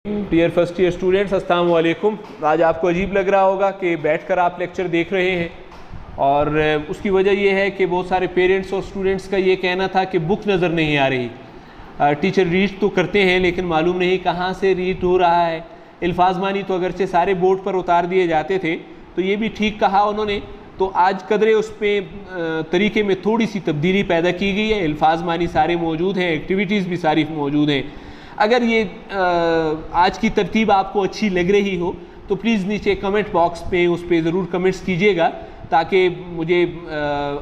Dear first year students, अस्सलाम वालेकुम। आज आपको अजीब लग रहा होगा कि बैठकर आप लेक्चर देख रहे हैं, और उसकी वजह यह है कि बहुत सारे पेरेंट्स और स्टूडेंट्स का ये कहना था कि बुक नज़र नहीं आ रही। टीचर रीड तो करते हैं लेकिन मालूम नहीं कहाँ से रीड हो रहा है। अल्फाज मानी तो अगरचे सारे बोर्ड पर उतार दिए जाते थे, तो ये भी ठीक कहा उन्होंने। तो आज कदरे उस पर तरीके में थोड़ी सी तब्दीली पैदा की गई है। अल्फाज मानी सारे मौजूद हैं, एक्टिविटीज़ भी सारी मौजूद हैं। अगर ये आज की तरतीब आपको अच्छी लग रही हो तो प्लीज़ नीचे कमेंट बॉक्स पे उस पर ज़रूर कमेंट्स कीजिएगा, ताकि मुझे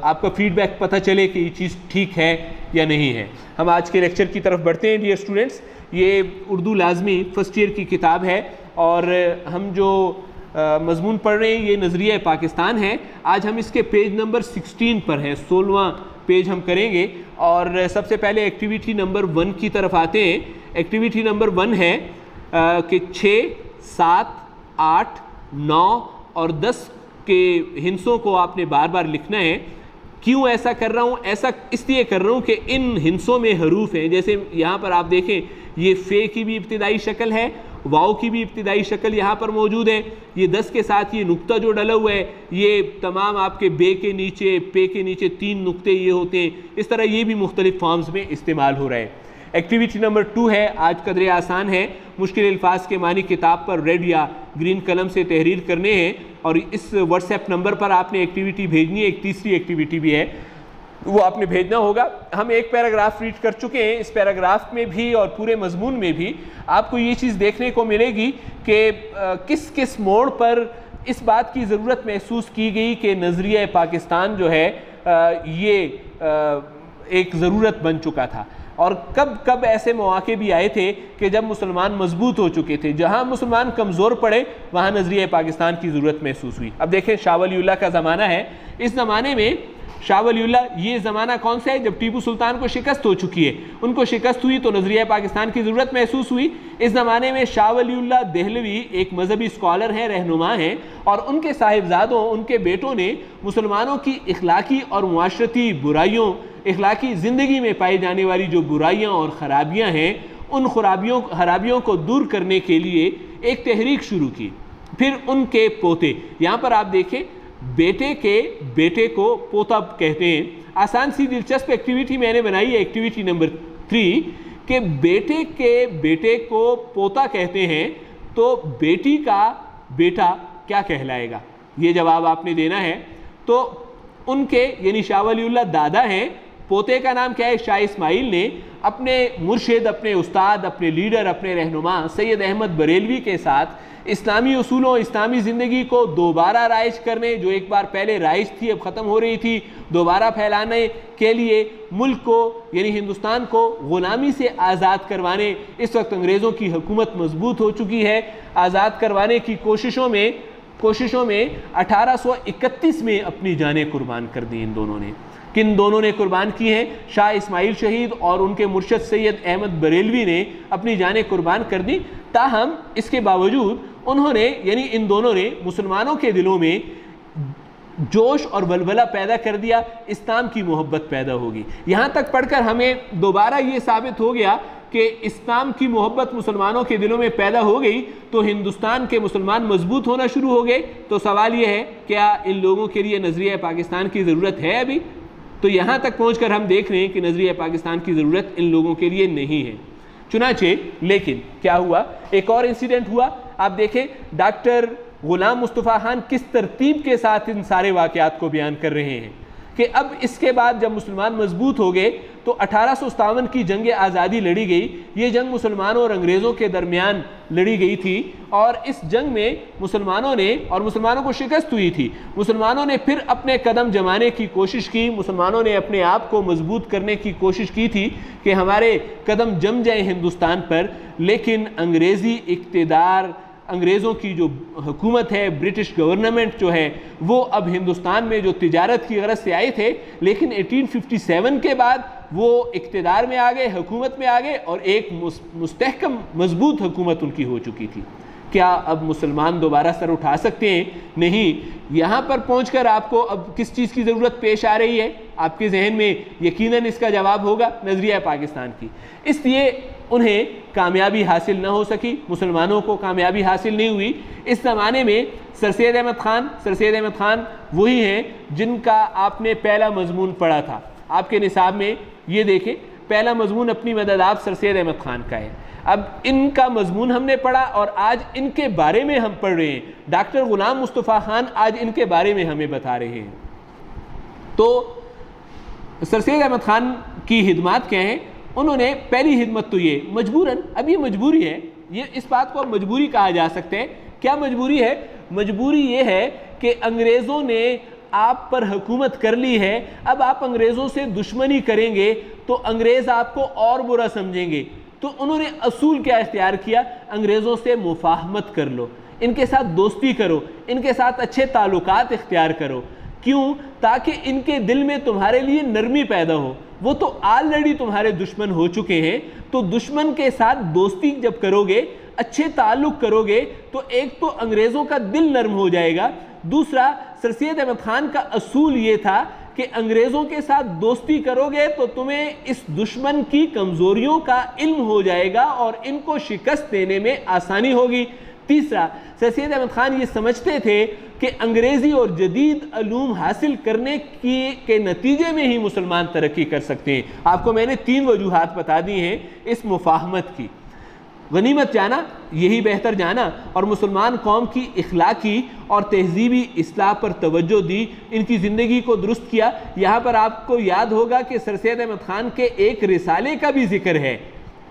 आपका फीडबैक पता चले कि ये चीज़ ठीक है या नहीं है। हम आज के लेक्चर की तरफ बढ़ते हैं डियर स्टूडेंट्स। ये उर्दू लाजमी फर्स्ट ईयर की किताब है, और हम जो मजमून पढ़ रहे हैं ये नज़रिया पाकिस्तान है। आज हम इसके पेज नंबर 16 पर हैं, 16वां पेज हम करेंगे। और सबसे पहले एक्टिविटी नंबर 1 की तरफ आते हैं। एक्टिविटी नंबर 1 है कि 6, 7, 8, 9 और 10 के हिंसों को आपने बार बार लिखना है। क्यों ऐसा कर रहा हूँ? ऐसा इसलिए कर रहा हूँ कि इन हिंसों में हरूफ हैं। जैसे यहाँ पर आप देखें, ये फ़े की भी इब्तिदाई शक्ल है, वाव की भी इब्तिदाई शक्ल यहाँ पर मौजूद है। ये 10 के साथ ये नुक्ता जो डला हुआ है, ये तमाम आपके बे के नीचे, पे के नीचे 3 नुक्ते ये होते हैं। इस तरह ये भी मुख्तलिफ फॉर्म्स में इस्तेमाल हो रहे हैं। एक्टिविटी नंबर 2 है, आज कदरे आसान है। मुश्किल अल्फाज के मानी किताब पर रेड या ग्रीन कलम से तहरीर करने हैं, और इस व्हाट्सएप नंबर पर आपने एक्टिविटी भेजनी है। एक तीसरी एक्टिविटी भी है, वो आपने भेजना होगा। हम एक पैराग्राफ रीड कर चुके हैं। इस पैराग्राफ में भी और पूरे मजमून में भी आपको ये चीज़ देखने को मिलेगी कि किस किस मोड़ पर इस बात की ज़रूरत महसूस की गई कि नज़रिया पाकिस्तान जो है ये एक ज़रूरत बन चुका था। और कब कब ऐसे मौके भी आए थे कि जब मुसलमान मजबूत हो चुके थे। जहाँ मुसलमान कमज़ोर पड़े वहाँ नज़रिया पाकिस्तान की ज़रूरत महसूस हुई। अब देखें, शाह वलीउल्लाह का ज़माना है। इस ज़माने में शाह वलीउल्लाह, ये ज़माना कौन सा है? जब टीपू सुल्तान को शिकस्त हो चुकी है। उनको शिकस्त हुई तो नज़रिया पाकिस्तान की ज़रूरत महसूस हुई। इस ज़माने में शाह वलीउल्लाह देहलवी एक मजहबी स्कॉलर हैं, रहनुमा हैं, और उनके साहिबजादों, उनके बेटों ने मुसलमानों की इखलाकी और मुआशरती बुराइयों, इखलाकी ज़िंदगी में पाई जाने वाली जो बुराइयाँ और ख़राबियाँ हैं, उन खराबियों को दूर करने के लिए एक तहरीक शुरू की। फिर उनके पोते, यहाँ पर आप देखें, बेटे के बेटे को पोता कहते हैं। आसान सी दिलचस्प एक्टिविटी मैंने बनाई है, एक्टिविटी नंबर 3, कि बेटे के बेटे को पोता कहते हैं तो बेटी का बेटा क्या कहलाएगा? ये जवाब आपने देना है। तो उनके यानी शाह वलीउल्लाह दादा हैं, पोते का नाम क्या है? शाह इस्माइल ने अपने मुर्शिद, अपने उस्ताद, अपने लीडर, अपने रहनुमा सैयद अहमद बरेलवी के साथ इस्लामी उसूलों, इस्लामी ज़िंदगी को दोबारा राइज करने, जो एक बार पहले राइज थी अब ख़त्म हो रही थी, दोबारा फैलाने के लिए मुल्क को यानी हिंदुस्तान को ग़ुलामी से आज़ाद करवाने। इस वक्त अंग्रेज़ों की हुकूमत मजबूत हो चुकी है। आज़ाद करवाने की कोशिशों में 1831 में अपनी जानें कुर्बान कर दी इन दोनों ने। किन दोनों ने कुर्बान की हैं? शाह इस्माइल शहीद और उनके मुर्शद सैयद अहमद बरेलवी ने अपनी जानें कुर्बान कर दी। ताहम इसके बावजूद उन्होंने यानी इन दोनों ने मुसलमानों के दिलों में जोश और वलवला पैदा कर दिया, इस्लाम की मोहब्बत पैदा होगी। यहाँ तक पढ़कर हमें दोबारा ये साबित हो गया कि इस्लाम की मोहब्बत मुसलमानों के दिलों में पैदा हो गई तो हिंदुस्तान के मुसलमान मजबूत होना शुरू हो गए। तो सवाल ये है, क्या इन लोगों के लिए नज़रिया पाकिस्तान की ज़रूरत है अभी? तो यहाँ तक पहुँचकर हम देख रहे हैं कि नज़रिया पाकिस्तान की ज़रूरत इन लोगों के लिए नहीं है। चुनाचे लेकिन क्या हुआ, एक और इंसिडेंट हुआ। आप देखें, डॉक्टर गुलाम मुस्तफ़ा खान किस तरतीब के साथ इन सारे वाक़यात को बयान कर रहे हैं कि अब इसके बाद जब मुसलमान मजबूत हो गए तो 1857 की जंग आज़ादी लड़ी गई। ये जंग मुसलमानों और अंग्रेज़ों के दरमियान लड़ी गई थी, और इस जंग में मुसलमानों को शिकस्त हुई थी। मुसलमानों ने फिर अपने कदम जमाने की कोशिश की, मुसलमानों ने अपने आप को मजबूत करने की कोशिश की थी कि हमारे कदम जम जाए हिंदुस्तान पर। लेकिन अंग्रेज़ी इक़्तिदार, अंग्रेज़ों की जो हुकूमत है, ब्रिटिश गवर्नमेंट जो है, वो अब हिंदुस्तान में जो तिजारत की गरज से आए थे, लेकिन 1857 के बाद वो इक़्तिदार में आ गए, हुकूमत में आ गए, और एक मुस्तहकम मजबूत हुकूमत उनकी हो चुकी थी। क्या अब मुसलमान दोबारा सर उठा सकते हैं? नहीं। यहाँ पर पहुँचकर आपको अब किस चीज़ की ज़रूरत पेश आ रही है? आपके जहन में यकीनन इसका जवाब होगा नज़रिया पाकिस्तान की। इसलिए उन्हें कामयाबी हासिल न हो सकी, मुसलमानों को कामयाबी हासिल नहीं हुई। इस ज़माने में सर सैयद अहमद ख़ान वही हैं जिनका आपने पहला मजमून पढ़ा था आपके निसाब में। ये देखें, पहला मजमून अपनी मदद आप सर सैयद अहमद ख़ान का है। अब इनका मजमून हमने पढ़ा और आज इनके बारे में हम पढ़ रहे हैं। डॉक्टर ग़ुलाम मुस्तफ़ा खान आज इनके बारे में हमें बता रहे हैं। तो सर सैयद अहमद ख़ान की हिदमात क्या हैं? उन्होंने पहली हिदमत तो ये मजबूरन, अब ये मजबूरी है, ये इस बात को अब मजबूरी कहा जा सकते हैं। क्या मजबूरी है? मजबूरी ये है कि अंग्रेज़ों ने आप पर हुकूमत कर ली है, अब आप अंग्रेज़ों से दुश्मनी करेंगे तो अंग्रेज़ आपको और बुरा समझेंगे। तो उन्होंने असूल क्या इख्तियार किया? अंग्रेज़ों से मुफाहमत कर लो, इनके साथ दोस्ती करो, इनके साथ अच्छे ताल्लुकात इख्तियार करो। क्यों? ताकि इनके दिल में तुम्हारे लिए नरमी पैदा हो। वो तो ऑलरेडी तुम्हारे दुश्मन हो चुके हैं, तो दुश्मन के साथ दोस्ती जब करोगे, अच्छे ताल्लुक़ करोगे, तो एक तो अंग्रेज़ों का दिल नरम हो जाएगा, दूसरा सर सैयद अहमद ख़ान का असूल ये था कि अंग्रेज़ों के साथ दोस्ती करोगे तो तुम्हें इस दुश्मन की कमज़ोरियों का इल्म हो जाएगा और इनको शिकस्त देने में आसानी होगी। तीसरा, सर सैयद अहमद ख़ान ये समझते थे कि अंग्रेज़ी और जदीद अलूम हासिल करने के नतीजे में ही मुसलमान तरक्की कर सकते हैं। आपको मैंने 3 वजूहात बता दी हैं इस मुफाहमत की। गनीमत जाना, यही बेहतर जाना, और मुसलमान कौम की इखलाकी और तहजीबी इस्लाह पर तवज्जो दी, इनकी ज़िंदगी को दुरुस्त किया। यहाँ पर आपको याद होगा कि सर सैयद अहमद ख़ान के एक रिसाले का भी जिक्र है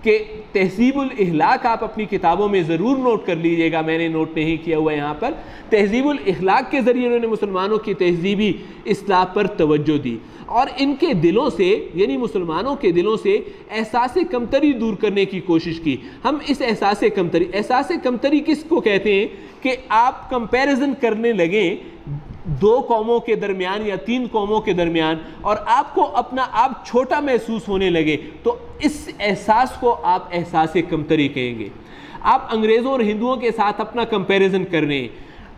कि तहजीबुल इखलाक आप अपनी किताबों में ज़रूर नोट कर लीजिएगा, मैंने नोट नहीं किया हुआ यहाँ पर। तहजीबुल इखलाक के ज़रिए उन्होंने मुसलमानों की तहजीबी इस्लाह पर तवज्जो दी और इनके दिलों से, यानी मुसलमानों के दिलों से एहसास कमतरी दूर करने की कोशिश की। हम इस एहसास कमतरी किसको कहते हैं? कि आप कंपैरिजन करने लगें 2 कौमों के दरमियान या 3 कौमों के दरमियान और आपको अपना आप छोटा महसूस होने लगे, तो इस एहसास को आप एहसास कमतरी कहेंगे। आप अंग्रेज़ों और हिंदुओं के साथ अपना कंपैरिजन कर रहे हैं,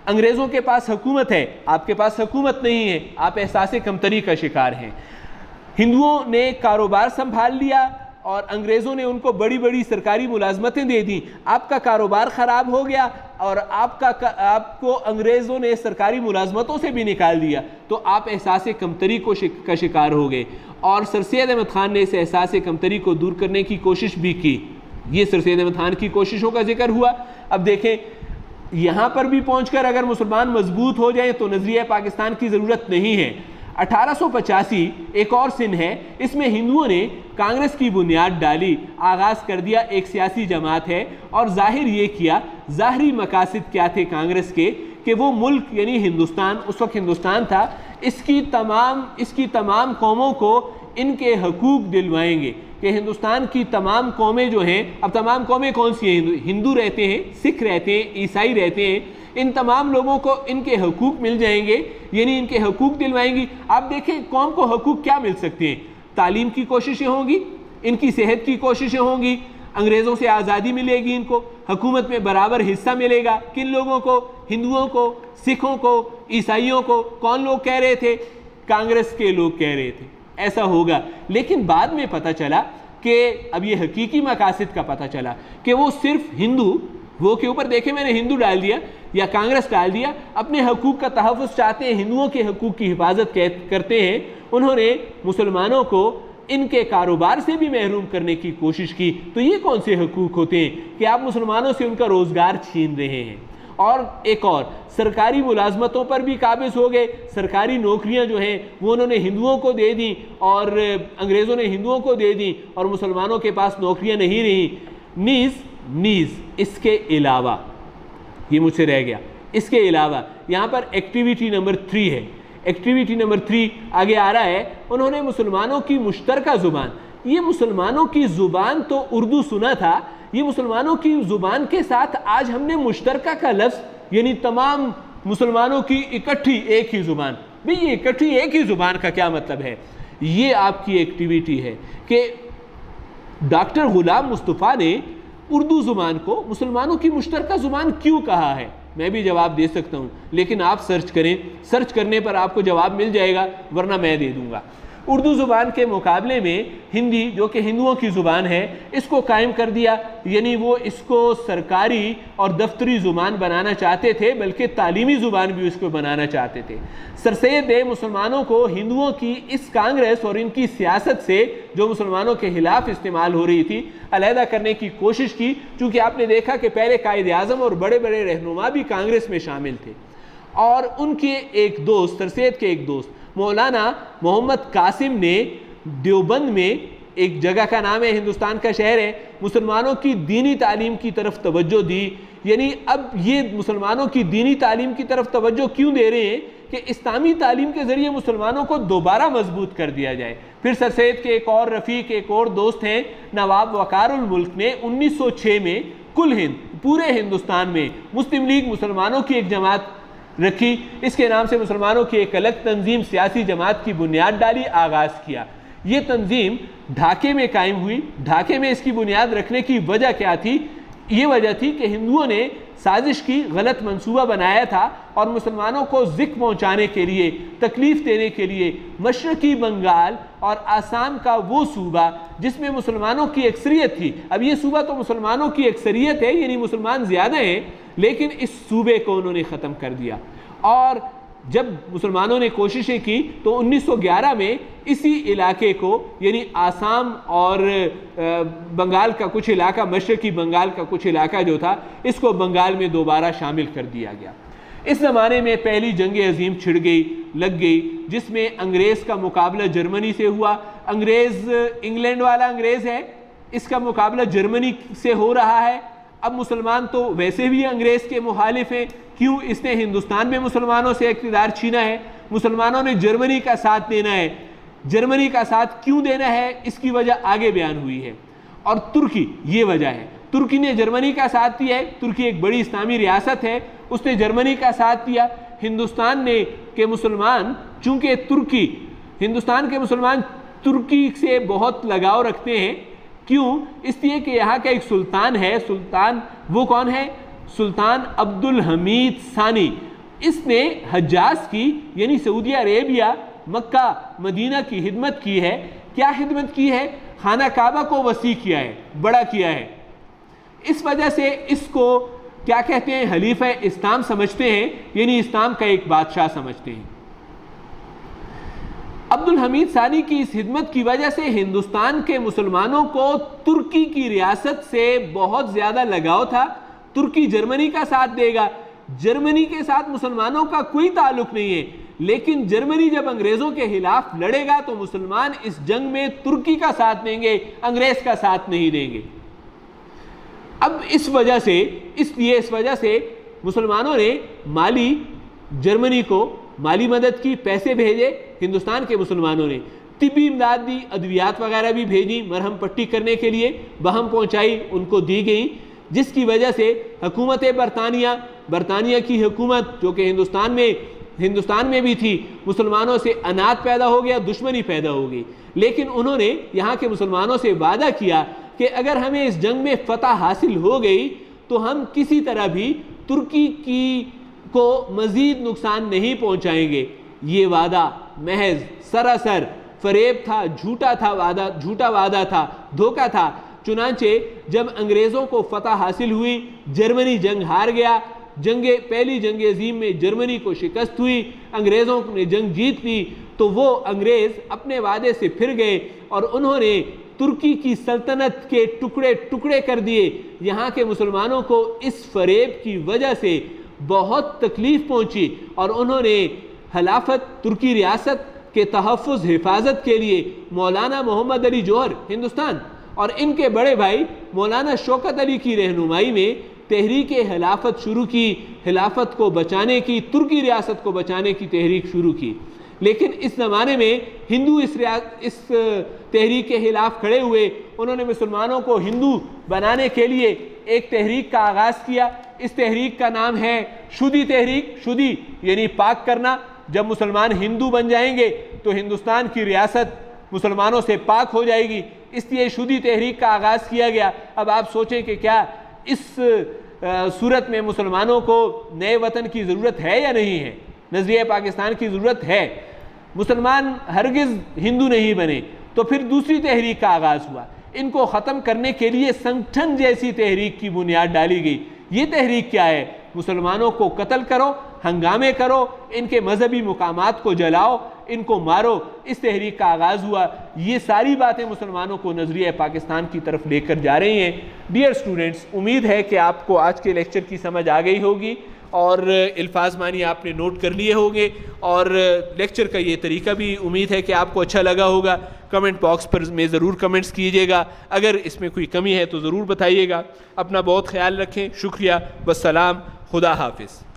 अंग्रेज़ों के पास हुकूमत है, आपके पास हुकूमत नहीं है, आप एहसास कमतरी का शिकार हैं। हिंदुओं ने कारोबार संभाल लिया और अंग्रेज़ों ने उनको बड़ी बड़ी सरकारी मुलाजमतें दे दी, आपका कारोबार ख़राब हो गया और आपको अंग्रेज़ों ने सरकारी मुलाजमतों से भी निकाल दिया, तो आप एहसास कमतरी का शिकार हो गए। और सर सैयद अहमद ख़ान ने इस एहसास कमतरी को दूर करने की कोशिश भी की। ये सर सैयद अहमद ख़ान की कोशिशों का जिक्र हुआ। अब देखें, यहाँ पर भी पहुँचकर अगर मुसलमान मजबूत हो जाए तो नज़रिया पाकिस्तान की ज़रूरत नहीं है। 1885 एक और सन है, इसमें हिंदुओं ने कांग्रेस की बुनियाद डाली, आगाज़ कर दिया, एक सियासी जमात है और जाहिर ये किया, ज़ाहरी मकासद क्या थे कांग्रेस के, कि वो मुल्क यानी हिंदुस्तान, उस वक्त हिंदुस्तान था, इसकी तमाम कौमों को इनके हकूक़ दिलवाएंगे कि हिंदुस्तान की तमाम कौमें जो हैं, अब तमाम कौमें कौन सी हैं? हिंदू रहते हैं, सिख रहते हैं, ईसाई रहते हैं, इन तमाम लोगों को इनके हकूक़ मिल जाएंगे, यानी इनके हकूक़ दिलवाएंगी। आप देखें कौम को हकूक़ क्या मिल सकते हैं? तालीम की कोशिशें होंगी, इनकी सेहत की कोशिशें होंगी, अंग्रेज़ों से आज़ादी मिलेगी, इनको हुकूमत में बराबर हिस्सा मिलेगा। किन लोगों को? हिंदुओं को, सिखों को, ईसाइयों को। कौन लोग कह रहे थे? कांग्रेस के लोग कह रहे थे ऐसा होगा। लेकिन बाद में पता चला कि अब ये हकीकी मकासद का पता चला कि वो सिर्फ हिंदू, वो के ऊपर देखे मैंने हिंदू डाल दिया या कांग्रेस डाल दिया, अपने हकूक़ का तहफ़्फ़ुज़ चाहते हैं, हिंदुओं के हकूक़ की हिफाजत करते हैं। उन्होंने मुसलमानों को इनके कारोबार से भी महरूम करने की कोशिश की। तो ये कौन से हकूक़ होते हैं कि आप मुसलमानों से उनका रोज़गार छीन रहे हैं? और एक और, सरकारी मुलाजमतों पर भी काबिज़ हो गए, सरकारी नौकरियां जो हैं वो उन्होंने हिंदुओं को दे दी और अंग्रेज़ों ने हिंदुओं को दे दी और मुसलमानों के पास नौकरियां नहीं रही। नीज़ इसके अलावा, ये मुझसे रह गया, इसके अलावा यहाँ पर एक्टिविटी नंबर 3 है। एक्टिविटी नंबर 3 आगे आ रहा है, उन्होंने मुसलमानों की मुश्तरका ज़ुबान, ये मुसलमानों की ज़ुबान तो उर्दू सुना था, ये मुसलमानों की ज़ुबान के साथ आज हमने मुश्तरका का लफ्ज़, यानी तमाम मुसलमानों की इकट्ठी एक ही ज़ुबान। भाई ये इकट्ठी एक ही ज़ुबान का क्या मतलब है? ये आपकी एक्टिविटी है कि डॉक्टर ग़ुलाम मुस्तफ़ा ने उर्दू ज़ुबान को मुसलमानों की मुश्तरका ज़ुबान क्यों कहा है? मैं भी जवाब दे सकता हूँ, लेकिन आप सर्च करें, सर्च करने पर आपको जवाब मिल जाएगा, वरना मैं दे दूँगा। उर्दू ज़ुबान के मुकाबले में हिंदी, जो कि हिंदुओं की ज़ुबान है, इसको कायम कर दिया, यानी वो इसको सरकारी और दफ्तरी ज़ुबान बनाना चाहते थे, बल्कि तालीमी ज़ुबान भी उसको बनाना चाहते थे। सर सैयद ने मुसलमानों को हिंदुओं की इस कांग्रेस और इनकी सियासत से, जो मुसलमानों के ख़िलाफ़ इस्तेमाल हो रही थी, अलहदा करने की कोशिश की। चूँकि आपने देखा कि पहले कायद आज़म और बड़े बड़े रहनुमा भी कांग्रेस में शामिल थे, और उनके एक दोस्त, सर सैयद के एक दोस्त मौलाना मोहम्मद कासिम ने देवबंद में, एक जगह का नाम है, हिंदुस्तान का शहर है, मुसलमानों की दीनी तालीम की तरफ तवज्जो दी। यानी अब ये मुसलमानों की दीनी तालीम की तरफ तवज्जो क्यों दे रहे हैं कि इस्लामी तालीम के ज़रिए मुसलमानों को दोबारा मजबूत कर दिया जाए। फिर सर सैयद के एक और रफ़ीक, एक और दोस्त हैं नवाब वक़ारुल मुल्क ने 1906 में कुल हिंद, पूरे हिंदुस्तान में मुस्लिम लीग मुसलमानों की एक जमात रखी। इसके नाम से मुसलमानों की एक अलग तंजीम, सियासी जमात की बुनियाद डाली, आगाज़ किया। ये तंजीम ढाके में कायम हुई। ढाके में इसकी बुनियाद रखने की वजह क्या थी? ये वजह थी कि हिंदुओं ने साजिश की, गलत मंसूबा बनाया था और मुसलमानों को ज़िक पहुँचाने के लिए, तकलीफ़ देने के लिए मशरक़ी बंगाल और आसाम का वो सूबा जिसमें मुसलमानों की अक्सरियत थी, अब ये सूबा तो मुसलमानों की अक्सरियत है, यानी मुसलमान ज़्यादा हैं, लेकिन इस सूबे को उन्होंने ख़त्म कर दिया। और जब मुसलमानों ने कोशिशें की तो 1911 में इसी इलाके को, यानी आसाम और बंगाल का कुछ इलाका, मशरक़ी बंगाल का कुछ इलाका जो था, इसको बंगाल में दोबारा शामिल कर दिया गया। इस ज़माने में पहली जंग अज़ीम छिड़ गई, लग गई, जिसमें अंग्रेज़ का मुकाबला जर्मनी से हुआ। अंग्रेज़, इंग्लैंड वाला अंग्रेज़ है, इसका मुकाबला जर्मनी से हो रहा है। अब मुसलमान तो वैसे भी अंग्रेज़ के मुखालिफ हैं, क्यों? इसने हिंदुस्तान में मुसलमानों से इक़्तिदार छीना है, मुसलमानों ने जर्मनी का साथ देना है। जर्मनी का साथ क्यों देना है, इसकी वजह आगे बयान हुई है। और तुर्की, ये वजह है, तुर्की ने जर्मनी का साथ दिया है। तुर्की एक बड़ी इस्लामी रियासत है, उसने जर्मनी का साथ दिया। हिंदुस्तान ने के मुसलमान, चूँकि तुर्की, हिंदुस्तान के मुसलमान तुर्की से बहुत लगाव रखते हैं। क्यों? इसलिए कि यहाँ का एक सुल्तान है। सुल्तान वो कौन है? सुल्तान अब्दुल हमीद सानी। इसने हज्जाज की, यानी सऊदी अरेबिया, मक्का, मदीना की हिदमत की है। क्या हिदमत की है? खाना काबा को वसी किया है, बड़ा किया है। इस वजह से इसको क्या कहते हैं? खलीफा इस्लाम समझते हैं, यानी इस्लाम का एक बादशाह समझते हैं। अब्दुल हमीद सानी की इस हिदमत की वजह से हिंदुस्तान के मुसलमानों को तुर्की की रियासत से बहुत ज़्यादा लगाव था। तुर्की जर्मनी का साथ देगा, जर्मनी के साथ मुसलमानों का कोई ताल्लुक नहीं है, लेकिन जर्मनी जब अंग्रेज़ों के खिलाफ लड़ेगा तो मुसलमान इस जंग में तुर्की का साथ देंगे, अंग्रेज़ का साथ नहीं देंगे। अब इस वजह से मुसलमानों ने माली, जर्मनी को माली मदद की, पैसे भेजे। हिंदुस्तान के मुसलमानों ने तिब्बी इमदाद दी, अद्वियात वगैरह भी भेजी, मरहम पट्टी करने के लिए बहम पहुंचाई, उनको दी गई, जिसकी वजह से हुकूमत बरतानिया की हुकूमत, जो कि हिंदुस्तान में भी थी, मुसलमानों से अनात पैदा हो गया, दुश्मनी पैदा हो गई। लेकिन उन्होंने यहाँ के मुसलमानों से वादा किया कि अगर हमें इस जंग में फतह हासिल हो गई तो हम किसी तरह भी तुर्की को मज़ीद नुकसान नहीं पहुँचाएंगे। ये वादा महज सरासर फरेब था, झूठा वादा था, धोखा था। चुनांचे जब अंग्रेज़ों को फतह हासिल हुई, जर्मनी जंग हार गया। पहली जंग अज़ीम में जर्मनी को शिकस्त हुई, अंग्रेज़ों ने जंग जीत ली, तो वो अंग्रेज़ अपने वादे से फिर गए और उन्होंने तुर्की की सल्तनत के टुकड़े टुकड़े कर दिए। यहाँ के मुसलमानों को इस फरेब की वजह से बहुत तकलीफ़ पहुँची और उन्होंने खिलाफत, तुर्की रियासत के तहफ़्फ़ुज़, हिफाजत के लिए मौलाना मोहम्मद अली जौहर हिंदुस्तान और इनके बड़े भाई मौलाना शौकत अली की रहनुमाई में तहरीक खिलाफत शुरू की। खिलाफत को बचाने की, तुर्की रियासत को बचाने की तहरीक शुरू की। लेकिन इस ज़माने में हिंदू इस तहरीक के खिलाफ खड़े हुए। उन्होंने मुसलमानों को हिंदू बनाने के लिए एक तहरीक का आगाज़ किया। इस तहरीक का नाम है शुदी तहरीक। शुदी यानी पाक करना। जब मुसलमान हिंदू बन जाएंगे तो हिंदुस्तान की रियासत मुसलमानों से पाक हो जाएगी। इसलिए शुदी तहरीक का आगाज़ किया गया। अब आप सोचें कि क्या इस सूरत में मुसलमानों को नए वतन की ज़रूरत है या नहीं है? नज़रिया पाकिस्तान की ज़रूरत है। मुसलमान हरगिज़ हिंदू नहीं बने, तो फिर दूसरी तहरीक का आगाज़ हुआ। इनको ख़त्म करने के लिए संगठन जैसी तहरीक की बुनियाद डाली गई। ये तहरीक क्या है? मुसलमानों को कत्ल करो, हंगामे करो, इनके मजहबी मुकामात को जलाओ, इनको मारो, इस तहरीक का आगाज़ हुआ। ये सारी बातें मुसलमानों को नज़रिया पाकिस्तान की तरफ लेकर जा रही हैं। डियर स्टूडेंट्स, उम्मीद है कि आपको आज के लेक्चर की समझ आ गई होगी और अल्फाज मानी आपने नोट कर लिए होंगे, और लेक्चर का ये तरीका भी उम्मीद है कि आपको अच्छा लगा होगा। कमेंट बॉक्स पर में ज़रूर कमेंट्स कीजिएगा, अगर इसमें कोई कमी है तो ज़रूर बताइएगा। अपना बहुत ख्याल रखें। शुक्रिया, वस्सलाम, खुदा हाफिज़।